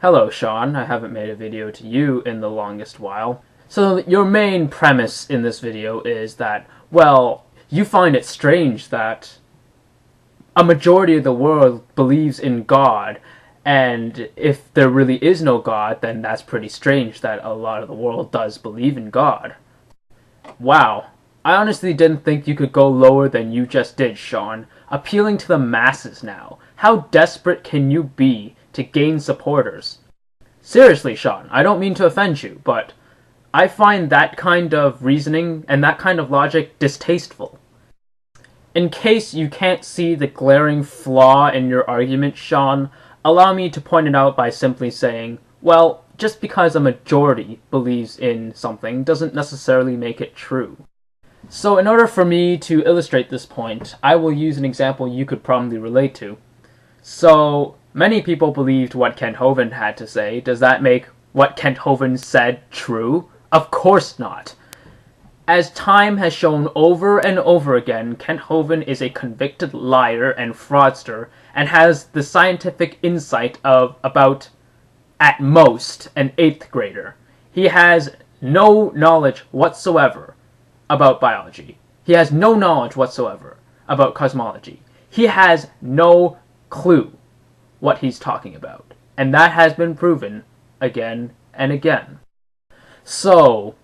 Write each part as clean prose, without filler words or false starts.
Hello, Sean. I haven't made a video to you in the longest while. So your main premise in this video is that, well, you find it strange that a majority of the world believes in God, and if there really is no God, then that's pretty strange that a lot of the world does believe in God. Wow. I honestly didn't think you could go lower than you just did, Sean. Appealing to the masses now. How desperate can you be to gain supporters? Seriously, Sean, I don't mean to offend you, but I find that kind of reasoning and that kind of logic distasteful. In case you can't see the glaring flaw in your argument, Sean, allow me to point it out by simply saying, well, just because a majority believes in something doesn't necessarily make it true. So in order for me to illustrate this point, I will use an example you could probably relate to. So, many people believed what Kent Hovind had to say. Does that make what Kent Hovind said true? Of course not. As time has shown over and over again, Kent Hovind is a convicted liar and fraudster, and has the scientific insight of about, at most, an 8th grader. He has no knowledge whatsoever about biology. He has no knowledge whatsoever about cosmology. He has no clue what he's talking about. And that has been proven again and again. So,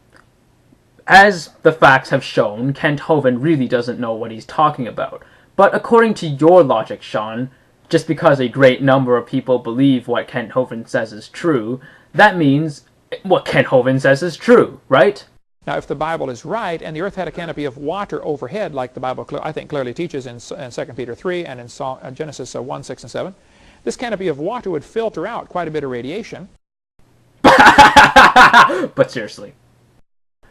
as the facts have shown, Kent Hovind really doesn't know what he's talking about. But according to your logic, Sean, just because a great number of people believe what Kent Hovind says is true, that means what Kent Hovind says is true, right? Now, if the Bible is right, and the earth had a canopy of water overhead, like the Bible, I think, clearly teaches in 2 Peter 3 and in Genesis 1, 6, and 7, this canopy of water would filter out quite a bit of radiation. But seriously.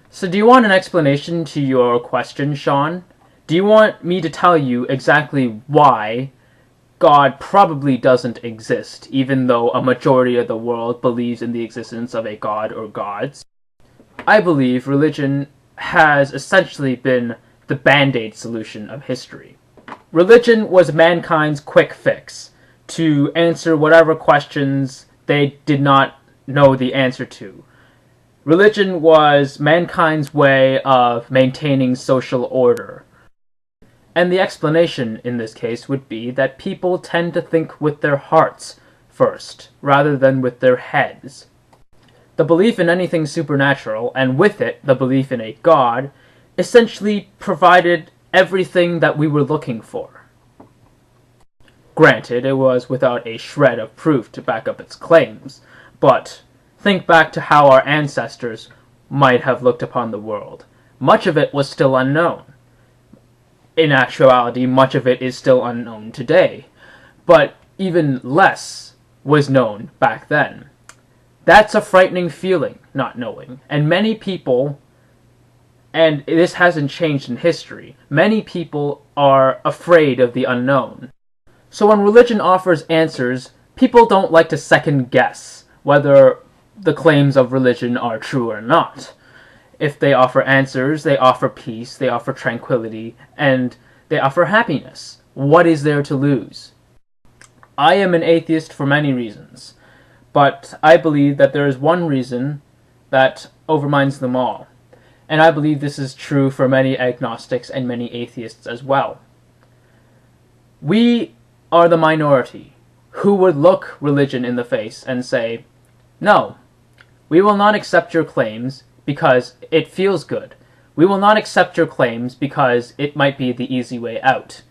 So do you want an explanation to your question, Sean? Do you want me to tell you exactly why God probably doesn't exist, even though a majority of the world believes in the existence of a god or gods? I believe religion has essentially been the band-aid solution of history. Religion was mankind's quick fix to answer whatever questions they did not know the answer to. Religion was mankind's way of maintaining social order. And the explanation in this case would be that people tend to think with their hearts first, rather than with their heads. The belief in anything supernatural, and with it, the belief in a god, essentially provided everything that we were looking for. Granted, it was without a shred of proof to back up its claims, but think back to how our ancestors might have looked upon the world. Much of it was still unknown. In actuality, much of it is still unknown today, but even less was known back then. That's a frightening feeling, not knowing. And many people, and this hasn't changed in history, many people are afraid of the unknown. So when religion offers answers, people don't like to second guess whether the claims of religion are true or not. If they offer answers, they offer peace, they offer tranquility, and they offer happiness. What is there to lose? I am an atheist for many reasons. But I believe that there is one reason that overminds them all. And I believe this is true for many agnostics and many atheists as well. We are the minority who would look religion in the face and say, no, we will not accept your claims because it feels good. We will not accept your claims because it might be the easy way out.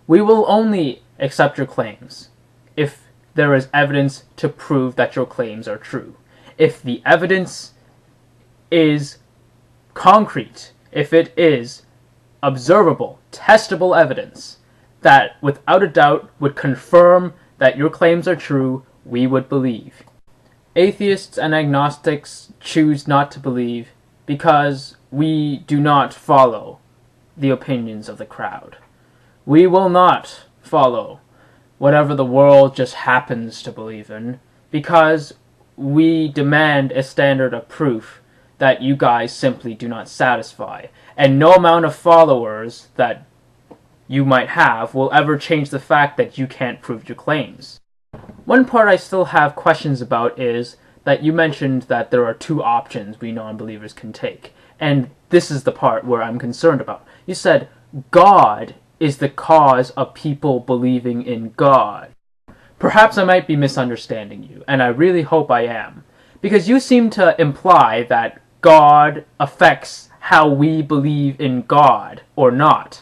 We will only accept your claims if there is evidence to prove that your claims are true. If the evidence is concrete, if it is observable, testable evidence that without a doubt would confirm that your claims are true, we would believe. Atheists and agnostics choose not to believe because we do not follow the opinions of the crowd. We will not follow whatever the world just happens to believe in, because we demand a standard of proof that you guys simply do not satisfy. And no amount of followers that you might have will ever change the fact that you can't prove your claims. One part I still have questions about is that you mentioned that there are two options we non-believers can take. And this is the part where I'm concerned about. You said God is the cause of people believing in God. Perhaps I might be misunderstanding you, and I really hope I am. Because you seem to imply that God affects how we believe in God or not.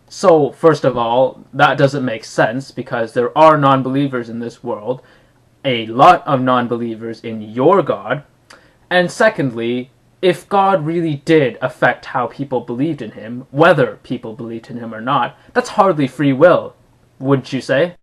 So, first of all, that doesn't make sense because there are non-believers in this world, a lot of non-believers in your God. And secondly, if God really did affect how people believed in him, whether people believed in him or not, that's hardly free will, wouldn't you say?